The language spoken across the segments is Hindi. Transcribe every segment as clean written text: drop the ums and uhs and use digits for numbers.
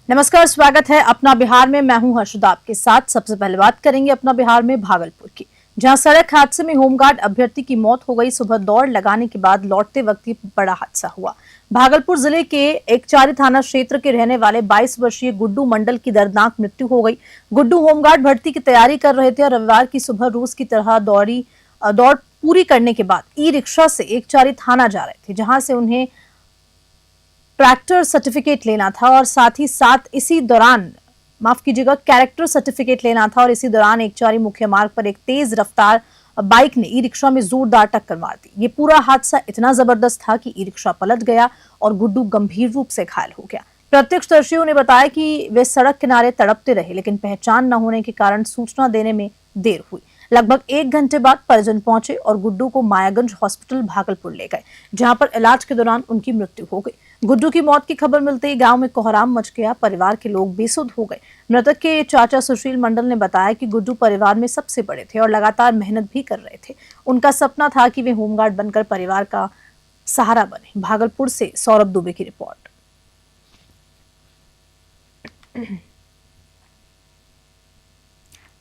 नमस्कार, स्वागत है अपना बिहार में। मैं हूं हर्षदा आपके साथ। सबसे पहले बात करेंगे अपना बिहार में भागलपुर की, जहां सड़क हादसे में होमगार्ड अभ्यर्थी की मौत हो गई। सुबह दौड़ लगाने के बाद लौटते वक्त ये बड़ा हादसा हुआ। भागलपुर जिले के एकचारी थाना क्षेत्र के रहने वाले 22 वर्षीय गुड्डू मंडल की दर्दनाक मृत्यु हो गई। गुड्डू होमगार्ड भर्ती की तैयारी कर रहे थे और रविवार की सुबह रोज की तरह दौड़ पूरी करने के बाद ई रिक्शा से एकचारी थाना जा रहे थे, जहां से उन्हें ट्रैक्टर सर्टिफिकेट लेना था और साथ ही साथ इसी दौरान कैरेक्टर सर्टिफिकेट लेना था। और इसी दौरान एकचारी मुख्य मार्ग पर एक तेज रफ्तार बाइक ने ई रिक्शा में जोरदार टक्कर मार दी। ये पूरा हादसा इतना जबरदस्त था कि ई रिक्शा पलट गया और गुड्डू गंभीर रूप से घायल हो गया। प्रत्यक्षदर्शियों ने बताया कि वे सड़क किनारे तड़पते रहे, लेकिन पहचान न होने के कारण सूचना देने में देर हुई। लगभग 1 घंटे बाद परिजन पहुंचे और गुड्डू को मायागंज हॉस्पिटल भागलपुर ले गए, जहां पर इलाज के दौरान उनकी मृत्यु हो गई। गुड्डू की मौत की खबर मिलते ही गांव में कोहराम मच गया। परिवार के लोग बेसुध हो गए। मृतक के चाचा सुशील मंडल ने बताया कि गुड्डू परिवार में सबसे बड़े थे और लगातार मेहनत भी कर रहे थे। उनका सपना था कि वे होमगार्ड बनकर परिवार का सहारा बने। भागलपुर से सौरभ दुबे की रिपोर्ट।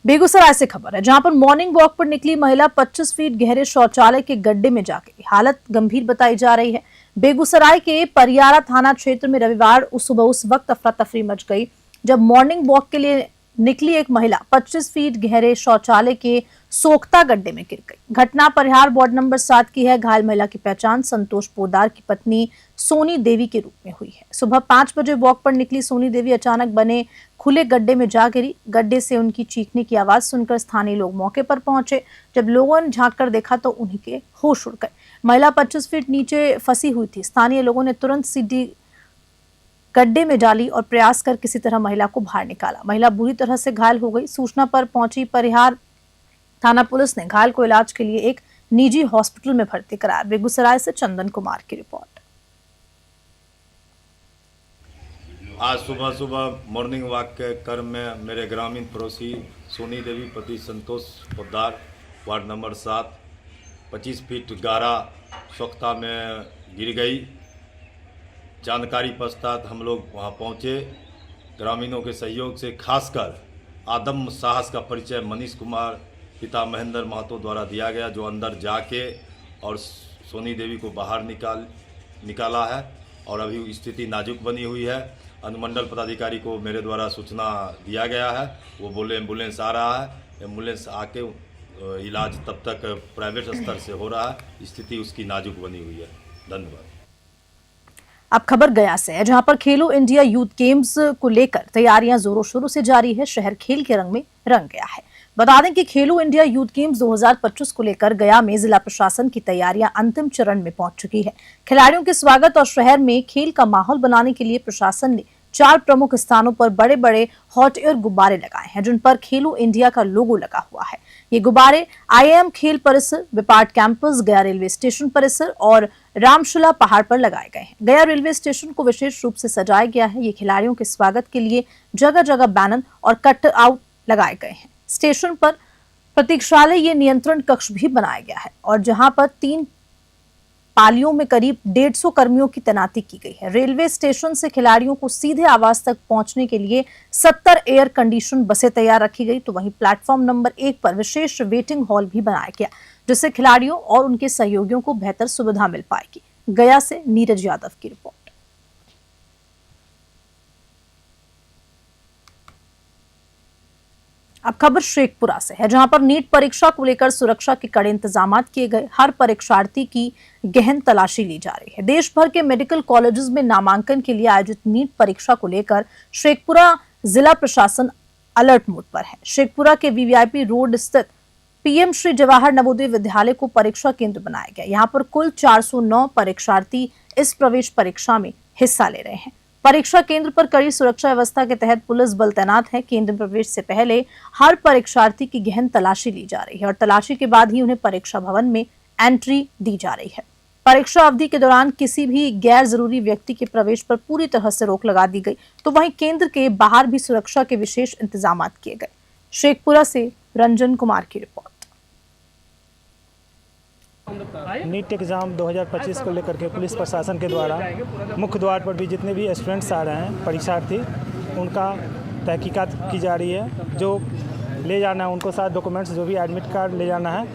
बेगूसराय से खबर है, जहां पर मॉर्निंग वॉक पर निकली महिला 25 फीट गहरे शौचालय के गड्ढे में जा गई। हालत गंभीर बताई जा रही है। बेगूसराय के परियारा थाना क्षेत्र में रविवार सुबह उस वक्त अफरा तफरी मच गई जब मॉर्निंग वॉक के लिए निकली एक महिला 25 फीट गहरे शौचालय के सोख्ता गड्ढे में गिर गई। घटना परिहार वार्ड नंबर 7 की है। घायल महिला की पहचान संतोष पोदार की पत्नी सोनी देवी के रूप में हुई है। सुबह 5 बजे वॉक पर निकली सोनी देवी अचानक बने खुले गड्ढे में जा गिरी। गड्ढे से उनकी चीखने की आवाज सुनकर स्थानीय लोग मौके पर पहुंचे। जब लोगों ने झांक कर देखा तो उन्हीं के होश उड़ गए। महिला 25 फीट नीचे फंसी हुई थी। स्थानीय लोगों ने तुरंत सीधी गड्ढे में डाली और प्रयास कर किसी तरह महिला को बाहर निकाला। महिला बुरी तरह से घायल हो गई। सूचना पर पहुंची परिहार थाना पुलिस ने घायल को इलाज के लिए एक निजी हॉस्पिटल में भर्ती कराया। बेगूसराय से चंदन कुमार की रिपोर्ट। आज सुबह मॉर्निंग वॉक के क्रम में मेरे ग्रामीण पड़ोसी सोनी देवी पति संतोष पोद्दार वार्ड नंबर 7 25 फीट गहरा सोख्ता में गिर गई। जानकारी पश्चात हम लोग वहां पहुंचे। ग्रामीणों के सहयोग से खासकर आदम साहस का परिचय मनीष कुमार पिता महेंद्र महतो द्वारा दिया गया, जो अंदर जाके और सोनी देवी को बाहर निकाला है और अभी स्थिति नाजुक बनी हुई है। अनुमंडल पदाधिकारी को मेरे द्वारा सूचना दिया गया है। वो बोले एम्बुलेंस आ रहा है। एम्बुलेंस आके इलाज तब तक प्राइवेट स्तर से हो रहा है। स्थिति उसकी नाजुक बनी हुई है। धन्यवाद। अब खबर गया से है, जहां पर खेलो इंडिया यूथ गेम्स को लेकर तैयारियां जोरों शोरों से जारी है। शहर खेल के रंग में रंग गया है। बता दें कि खेलो इंडिया यूथ गेम्स 2025 को लेकर गया में जिला प्रशासन की तैयारियां अंतिम चरण में पहुंच चुकी है। खिलाड़ियों के स्वागत और शहर में खेल का माहौल बनाने के लिए प्रशासन ने 4 प्रमुख स्थानों पर बड़े बड़े हॉट एयर गुब्बारे लगाए हैं, जिन पर खेलो इंडिया का लोगो लगा हुआ है। ये गुब्बारे IIM खेल परिसर, विपाट कैंपस, गया रेलवे स्टेशन परिसर और रामशिला पहाड़ पर लगाए गए हैं। गया रेलवे स्टेशन को विशेष रूप से सजाया गया है। ये खिलाड़ियों के स्वागत के लिए जगह जगह बैनर और कट आउट लगाए गए हैं। स्टेशन पर प्रतीक्षालय ये नियंत्रण कक्ष भी बनाया गया है और जहां पर 3 पालियों में करीब 150 कर्मियों की तैनाती की गई है। रेलवे स्टेशन से खिलाड़ियों को सीधे आवास तक पहुंचने के लिए 70 एयर कंडीशन बसें तैयार रखी गई। तो वहीं प्लेटफॉर्म नंबर 1 पर विशेष वेटिंग हॉल भी बनाया गया, जिससे खिलाड़ियों और उनके सहयोगियों को बेहतर सुविधा मिल पाएगी। गया से नीरज यादव की रिपोर्ट। अब खबर शेखपुरा से है, जहां पर नीट परीक्षा को लेकर सुरक्षा के कड़े इंतजाम किए गए। हर परीक्षार्थी की गहन तलाशी ली जा रही है। देश भर के मेडिकल कॉलेजेस में नामांकन के लिए आयोजित नीट परीक्षा को लेकर शेखपुरा जिला प्रशासन अलर्ट मोड पर है। शेखपुरा के VVIP रोड स्थित PM श्री जवाहर नवोदय विद्यालय को परीक्षा केंद्र बनाया गया। यहाँ पर कुल 409 परीक्षार्थी इस प्रवेश परीक्षा में हिस्सा ले रहे हैं। परीक्षा केंद्र पर कड़ी सुरक्षा व्यवस्था के तहत पुलिस बल तैनात है। केंद्र प्रवेश से पहले हर परीक्षार्थी की गहन तलाशी ली जा रही है और तलाशी के बाद ही उन्हें परीक्षा भवन में एंट्री दी जा रही है। परीक्षा अवधि के दौरान किसी भी गैर जरूरी व्यक्ति के प्रवेश पर पूरी तरह से रोक लगा दी गई। तो वहीं केंद्र के बाहर भी सुरक्षा के विशेष इंतजाम किए गए। शेखपुरा से रंजन कुमार की रिपोर्ट। नीट एग्ज़ाम 2025 को लेकर के पुलिस प्रशासन के द्वारा मुख्य द्वार पर भी जितने भी स्टूडेंट्स आ रहे हैं, परीक्षार्थी, उनका तहकीकात की जा रही है। जो ले जाना है उनको साथ डॉक्यूमेंट्स, जो भी एडमिट कार्ड ले जाना है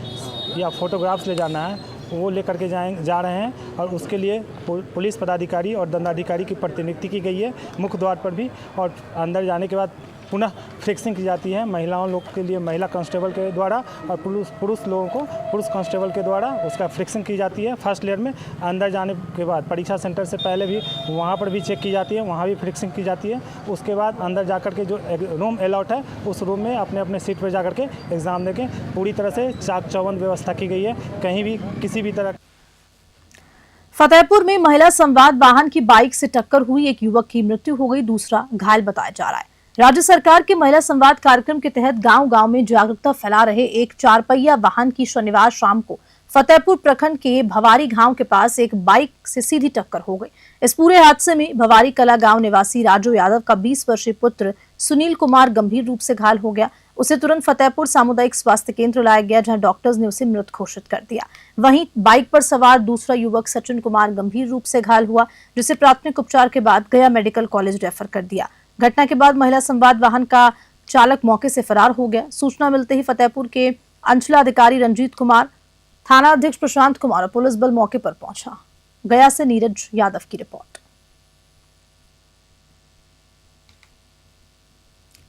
या फोटोग्राफ्स ले जाना है वो ले करके जा रहे हैं। और उसके लिए पुलिस पदाधिकारी और दंडाधिकारी की प्रतिनियुक्ति की गई है मुख्य द्वार पर भी। और अंदर जाने के बाद पुनः फिक्सिंग की जाती है महिलाओं लोग के लिए महिला कांस्टेबल के द्वारा, और पुरुष लोगों को पुरुष कांस्टेबल के द्वारा उसका फिक्सिंग की जाती है फर्स्ट लेयर में। अंदर जाने के बाद परीक्षा सेंटर से पहले भी वहाँ पर भी चेक की जाती है, वहाँ भी फिक्सिंग की जाती है। उसके बाद अंदर जाकर के जो रूम अलॉट है उस रूम में अपने अपने सीट पर जाकर के एग्ज़ाम देके पूरी तरह से चाक चौबंद व्यवस्था की गई है। कहीं भी किसी भी तरह। फतेहपुर में महिला संवाद वाहन की बाइक से टक्कर हुई, एक युवक की मृत्यु हो गई, दूसरा घायल बताया जा रहा है। राज्य सरकार के महिला संवाद कार्यक्रम के तहत गांव-गांव में जागरूकता फैला रहे एक 4 पहिया वाहन की शनिवार शाम को फतेहपुर प्रखंड के भवारी गांव के पास एक बाइक से सीधी टक्कर हो गई। इस पूरे हादसे में भवारी कला गांव निवासी राजू यादव का 20 वर्षीय पुत्र सुनील कुमार गंभीर रूप से घायल हो गया। उसे तुरंत फतेहपुर सामुदायिक स्वास्थ्य केंद्र लाया गया, जहां डॉक्टर्स ने उसे मृत घोषित कर दिया। वहीं बाइक पर सवार दूसरा युवक सचिन कुमार गंभीर रूप से घायल हुआ, जिसे प्राथमिक उपचार के बाद गया मेडिकल कॉलेज रेफर कर दिया। घटना के बाद महिला संवाद वाहन का चालक मौके से फरार हो गया। सूचना मिलते ही फतेहपुर के अंचलाधिकारी रंजीत कुमार, थाना अध्यक्ष प्रशांत कुमार और पुलिस बल मौके पर पहुंचा। गया से नीरज यादव की रिपोर्ट।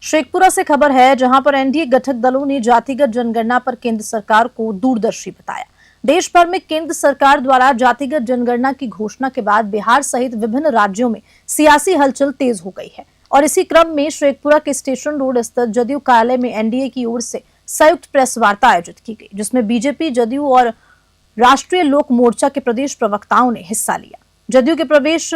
शेखपुरा से खबर है, जहां पर एनडीए घटक दलों ने जातिगत जनगणना पर केंद्र सरकार को दूरदर्शी बताया। देश भर में केंद्र सरकार द्वारा जातिगत जनगणना की घोषणा के बाद बिहार सहित विभिन्न राज्यों में सियासी हलचल तेज हो गई है। और इसी क्रम में शेखपुरा के स्टेशन रोड स्थित जदयू कार्यालय में एनडीए की ओर से संयुक्त प्रेस वार्ता आयोजित की गई, जिसमें बीजेपी, जदयू और राष्ट्रीय लोक मोर्चा के प्रदेश प्रवक्ताओं ने हिस्सा लिया। जदयू के प्रदेश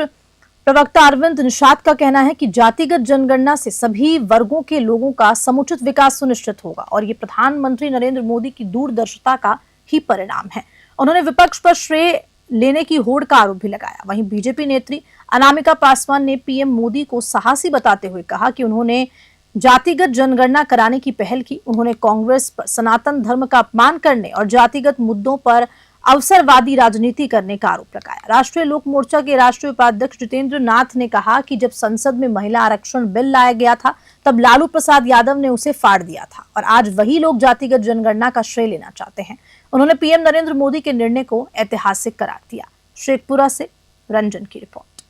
प्रवक्ता अरविंद निषाद का कहना है कि जातिगत जनगणना से सभी वर्गों के लोगों का समुचित विकास सुनिश्चित होगा और ये प्रधानमंत्री नरेंद्र मोदी की दूरदर्शिता का ही परिणाम है। उन्होंने विपक्ष पर श्रेय लेने की होड़ का आरोप भी लगाया। वहीं बीजेपी नेत्री अनामिका पासवान ने पीएम मोदी को साहसी बताते हुए कहा कि उन्होंने जातिगत जनगणना कराने की पहल की। उन्होंने कांग्रेस पर सनातन धर्म का अपमान करने और जातिगत मुद्दों पर अवसरवादी राजनीति करने का आरोप लगाया। राष्ट्रीय लोक मोर्चा के राष्ट्रीय उपाध्यक्ष जितेंद्र नाथ ने कहा कि जब संसद में महिला आरक्षण बिल लाया गया था तब लालू प्रसाद यादव ने उसे फाड़ दिया था और आज वही लोग जातिगत जनगणना का श्रेय लेना चाहते हैं। उन्होंने पीएम नरेंद्र मोदी के निर्णय को ऐतिहासिक करार दिया। शेखपुरा से रंजन की रिपोर्ट।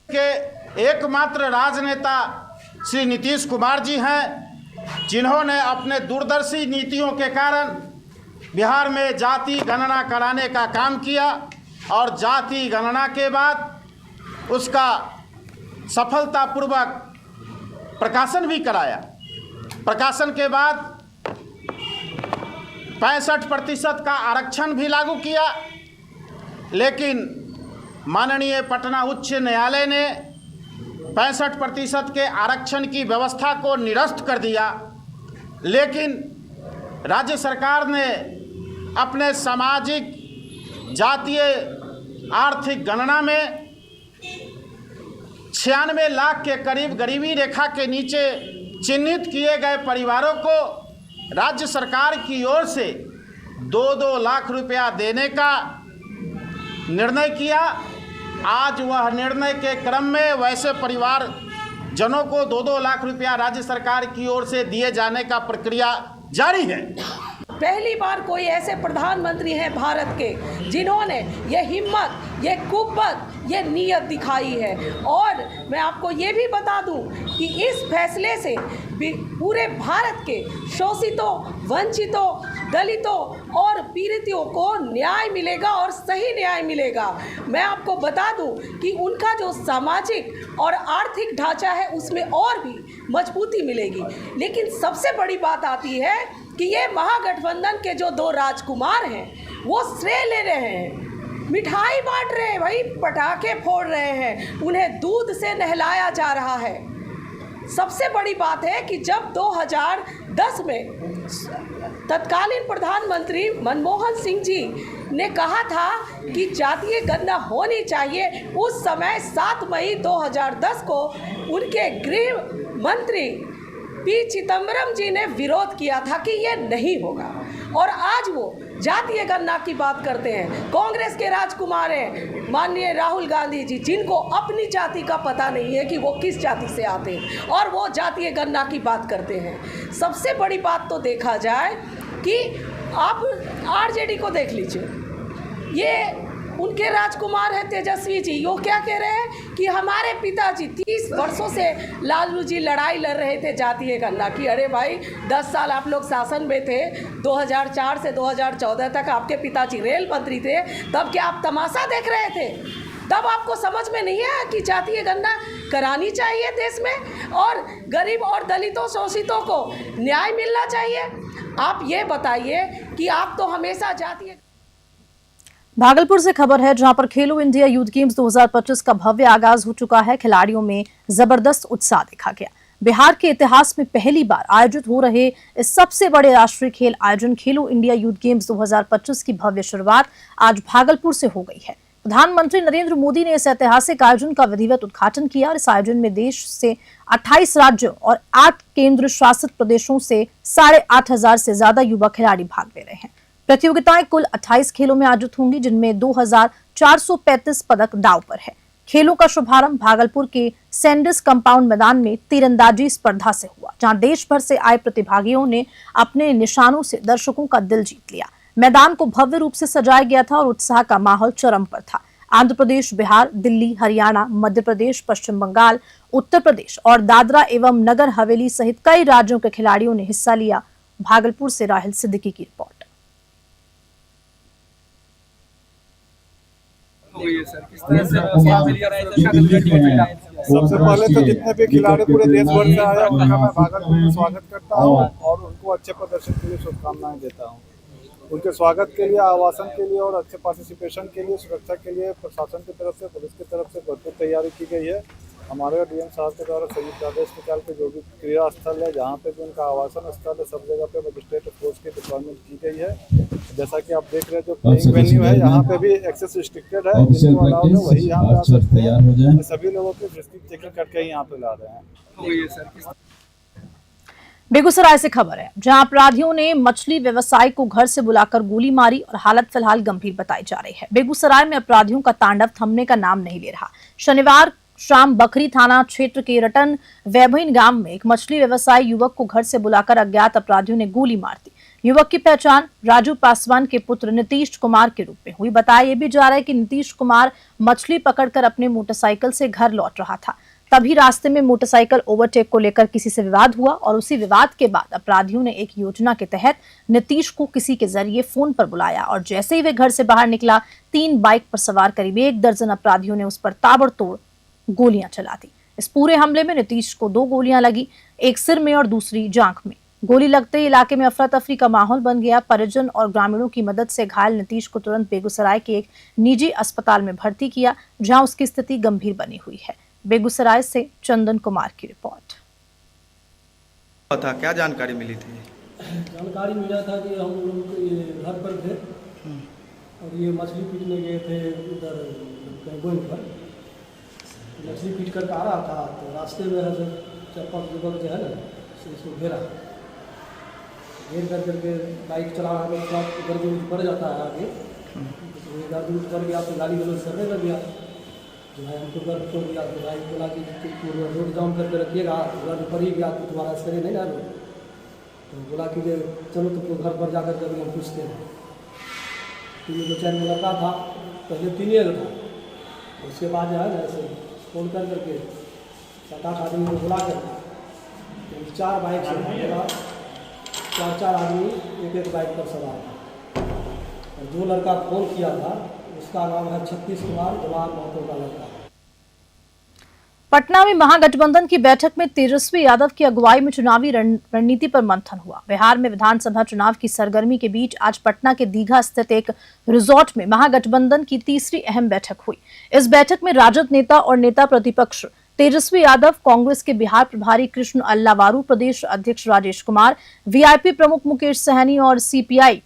के एकमात्र राजनेता श्री नीतीश कुमार जी हैं, जिन्होंने अपने दूरदर्शी नीतियों के कारण बिहार में जाति गणना कराने का काम किया और जाति गणना के बाद उसका सफलतापूर्वक प्रकाशन भी कराया। प्रकाशन के बाद 65% का आरक्षण भी लागू किया, लेकिन माननीय पटना उच्च न्यायालय ने 65% के आरक्षण की व्यवस्था को निरस्त कर दिया। लेकिन राज्य सरकार ने अपने सामाजिक जातीय आर्थिक गणना में 96 लाख के करीब गरीबी रेखा के नीचे चिन्हित किए गए परिवारों को राज्य सरकार की ओर से 2-2 लाख रुपया देने का निर्णय किया। आज वह निर्णय के क्रम में वैसे परिवार जनों को 2-2 लाख रुपया राज्य सरकार की ओर से दिए जाने का प्रक्रिया जारी है। पहली बार कोई ऐसे प्रधानमंत्री हैं भारत के जिन्होंने ये हिम्मत, ये कुव्वत, ये नीयत दिखाई है। और मैं आपको ये भी बता दूं कि इस फैसले से पूरे भारत के शोषितों, वंचितों, दलितों और पीड़ितों को न्याय मिलेगा और सही न्याय मिलेगा। मैं आपको बता दूं कि उनका जो सामाजिक और आर्थिक ढांचा है उसमें और भी मजबूती मिलेगी। लेकिन सबसे बड़ी बात आती है कि ये महागठबंधन के जो 2 राजकुमार हैं वो श्रेय ले रहे हैं, मिठाई बांट रहे हैं, भाई पटाखे फोड़ रहे हैं, उन्हें दूध से नहलाया जा रहा है। सबसे बड़ी बात है कि जब 2010 में तत्कालीन प्रधानमंत्री मनमोहन सिंह जी ने कहा था कि जातीय गणना होनी चाहिए, उस समय 7 मई 2010 को उनके गृह मंत्री पी चिदम्बरम जी ने विरोध किया था कि यह नहीं होगा। और आज वो जातीय गणना की बात करते हैं। कांग्रेस के राजकुमार हैं माननीय राहुल गांधी जी, जिनको अपनी जाति का पता नहीं है कि वो किस जाति से आते हैं, और वो जातीय गणना की बात करते हैं। सबसे बड़ी बात तो देखा जाए कि आप आरजेडी को देख लीजिए, ये उनके राजकुमार हैं तेजस्वी जी, वो क्या कह रहे हैं कि हमारे पिताजी 30 वर्षों से लालू जी लड़ाई लड़ रहे थे जातीय गणना की। अरे भाई 10 साल आप लोग शासन में थे, 2004 से 2014 तक आपके पिताजी रेल मंत्री थे, तब क्या आप तमाशा देख रहे थे? तब आपको समझ में नहीं आया कि जातीय गणना करानी चाहिए देश में और गरीब और दलितों शोषितों को न्याय मिलना चाहिए? आप ये बताइए कि आप तो हमेशा जातीय। भागलपुर से खबर है, जहां पर खेलो इंडिया यूथ गेम्स 2025 का भव्य आगाज हो चुका है। खिलाड़ियों में जबरदस्त उत्साह देखा गया। बिहार के इतिहास में पहली बार आयोजित हो रहे इस सबसे बड़े राष्ट्रीय खेल आयोजन खेलो इंडिया यूथ गेम्स 2025 की भव्य शुरुआत आज भागलपुर से हो गई है। प्रधानमंत्री नरेंद्र मोदी ने इस ऐतिहासिक आयोजन का विधिवत उद्घाटन किया और इस आयोजन में देश से 28 राज्यों और 8 केंद्र शासित प्रदेशों से 8,500 से ज्यादा युवा खिलाड़ी भाग ले रहे हैं। प्रतियोगिताएं कुल 28 खेलों में आयोजित होंगी, जिनमें 2,435 पदक दांव पर है। खेलों का शुभारंभ भागलपुर के सैंडिस कंपाउंड मैदान में तीरंदाजी स्पर्धा से हुआ, जहां देश भर से आए प्रतिभागियों ने अपने निशानों से दर्शकों का दिल जीत लिया। मैदान को भव्य रूप से सजाया गया था और उत्साह का माहौल चरम पर था। आंध्र प्रदेश, बिहार, दिल्ली, हरियाणा, मध्य प्रदेश, पश्चिम बंगाल, उत्तर प्रदेश और दादरा एवं नगर हवेली सहित कई राज्यों के खिलाड़ियों ने हिस्सा लिया। भागलपुर से राहिल सिद्दीकी की रिपोर्ट। सबसे पहले तो जितने भी खिलाड़ी पूरे देश भर से आए उनका मैं भागलपुर में स्वागत करता हूं और उनको अच्छे प्रदर्शन के लिए शुभकामनाएं देता हूं। उनके स्वागत के लिए, आवासन के लिए और अच्छे पार्टिसिपेशन के लिए, सुरक्षा के लिए प्रशासन की तरफ से, पुलिस की तरफ से भरपूर तैयारी की गई है। हमारे डीएम साहब के द्वारा संयुक्त आदेश निकाल के जो भी क्रीड़ा स्थल है, जहाँ पे भी उनका आवासन स्थल है, सब जगह पे मजिस्ट्रेट फोर्स की डिप्लॉयमेंट की गई है। जैसा कि आप देख रहे हैं, जो प्लेइंग वेन्यू है यहाँ पे भी एक्सेस रिस्ट्रिक्टेड है, जिसको अलाउड है वही यहाँ पे आ सकते हैं। सभी लोगों की विस्तृत चेकिंग करके ही यहाँ पे ला रहे हैं। बेगूसराय से खबर है, जहां अपराधियों ने मछली व्यवसायी को घर से बुलाकर गोली मारी और हालत फिलहाल गंभीर बताई जा रही है। बेगूसराय में अपराधियों का तांडव थमने का नाम नहीं ले रहा। शनिवार शाम बखरी थाना क्षेत्र के रटन वैभीन गांव में एक मछली व्यवसायी युवक को घर से बुलाकर अज्ञात अपराधियों ने गोली मार दी। युवक की पहचान राजू पासवान के पुत्र नीतीश कुमार के रूप में हुई। बताया भी जा रहा है कि नीतीश कुमार मछली पकड़कर अपने मोटरसाइकिल से घर लौट रहा था। तभी रास्ते में मोटरसाइकिल ओवरटेक को लेकर किसी से विवाद हुआ और उसी विवाद के बाद अपराधियों ने एक योजना के तहत नीतीश को किसी के जरिए फोन पर बुलाया और जैसे ही वे घर से बाहर निकला, 3 बाइक पर सवार करीब 1 दर्जन अपराधियों ने उस पर ताबड़तोड़ गोलियां चला दी। इस पूरे हमले में नीतीश को 2 गोलियां लगी, एक सिर में और दूसरी जांघ में। गोली लगते ही इलाके में अफरा तफरी का माहौल बन गया। परिजन और ग्रामीणों की मदद से घायल नीतीश को तुरंत बेगूसराय के एक निजी अस्पताल में भर्ती किया, जहां उसकी स्थिति गंभीर बनी हुई है। बेगूसराय से चंदन कुमार की रिपोर्ट। था क्या जानकारी मिली थी? जानकारी मिला था कि हम लोग ये घर पर थे और ये मछली पीटने गए थे उधर गोइंग पर। मछली पीट कर आ रहा था तो रास्ते में है 4-5 युवक जो है ना इसको घेर करके बाइक चला रहा है, थोड़ा गर्दी बढ़ जाता है आगे, गर्दी बढ़ गया तो गाड़ी गलौज करने लग गया। जो है हमको घर छोड़ दिया तो भाई बोला कि रोड जाम करके रखिएगा, घर पर ही गया तो तुम्हारा सरे नहीं डालो। तो बोला कि चलो तो घर पर जाकर कभी हम पूछते हैं। तो ये 2-4 लड़का था, पहले 3 था, उसके बाद जो है ना ऐसे फोन करके 7-8 आदमी को बुला कर 4 बाइक से 4 आदमी एक बाइक पर सवार था। और जो लड़का फोन किया था उसका नाम है 36 कुमार जवान महतो का लड़का। पटना में महागठबंधन की बैठक में तेजस्वी यादव की अगुवाई में चुनावी रणनीति पर मंथन हुआ। बिहार में विधानसभा चुनाव की सरगर्मी के बीच आज पटना के दीघा स्थित एक रिजॉर्ट में महागठबंधन की तीसरी अहम बैठक हुई। इस बैठक में राजद नेता और नेता प्रतिपक्ष तेजस्वी यादव, कांग्रेस के बिहार प्रभारी कृष्ण अल्लावारू, प्रदेश अध्यक्ष राजेश कुमार, वीआईपी प्रमुख मुकेश सहनी और सीपीआई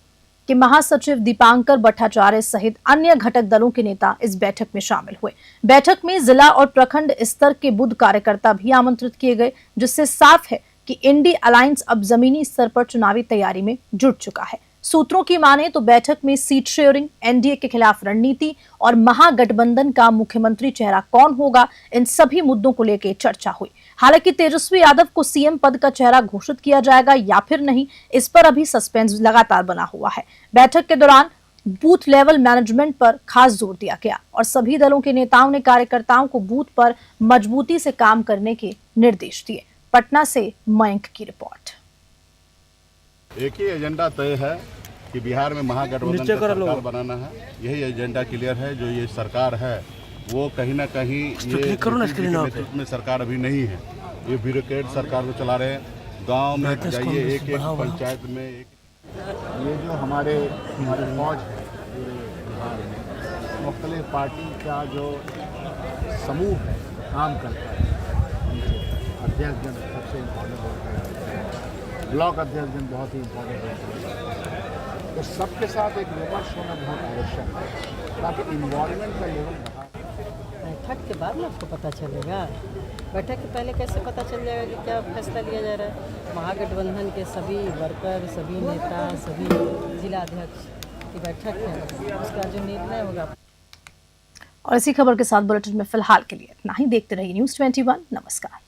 के महासचिव दीपांकर भट्टाचार्य सहित अन्य घटक दलों के नेता इस बैठक में शामिल हुए। बैठक में जिला और प्रखंड स्तर के बुद्ध कार्यकर्ता भी आमंत्रित किए गए, जिससे साफ है कि इंडी अलायंस अब जमीनी स्तर पर चुनावी तैयारी में जुट चुका है। सूत्रों की माने तो बैठक में सीट शेयरिंग, एनडीए के खिलाफ रणनीति और महागठबंधन का मुख्यमंत्री चेहरा कौन होगा, इन सभी मुद्दों को लेकर चर्चा हुई। हालांकि तेजस्वी यादव को सीएम पद का चेहरा घोषित किया जाएगा या फिर नहीं, इस पर अभी सस्पेंस लगातार बना हुआ है। बैठक के दौरान बूथ लेवल मैनेजमेंट पर खास जोर दिया गया और सभी दलों के नेताओं ने कार्यकर्ताओं को बूथ पर मजबूती से काम करने के निर्देश दिए। पटना से मयंक की रिपोर्ट। एक ही एजेंडा तय है कि बिहार में महागठबंधन का सरकार बनाना है। यही एजेंडा क्लियर है। जो ये सरकार है वो कहीं ना कहीं ये नेतृत्व में सरकार अभी नहीं है। ये ब्यूरोक्रेट सरकार को चला रहे हैं। गांव में जाइए, एक एक पंचायत में ये जो हमारे फौज है पूरे बिहार में, मुख्तलिफ पार्टी का जो समूह है काम करता है। अध्यक्ष जन सबसे इम्पोर्टेंट होता है, ब्लॉक अध्यक्ष जन बहुत ही इम्पोर्टेंट होता है। तो सबके साथ एक विमर्श होना बहुत आवश्यक है ताकि इन्वॉल्वमेंट का लेवल बढ़ा। बैठक के बाद में आपको पता चलेगा। बैठक के पहले कैसे पता चल जाएगा कि क्या फैसला लिया जा रहा है। महागठबंधन के सभी वर्कर, सभी नेता, सभी जिला अध्यक्ष की बैठक है, उसका जो निर्णय होगा। और इसी खबर के साथ बुलेटिन में फिलहाल के लिए इतना ही। देखते रहिए News 21। नमस्कार।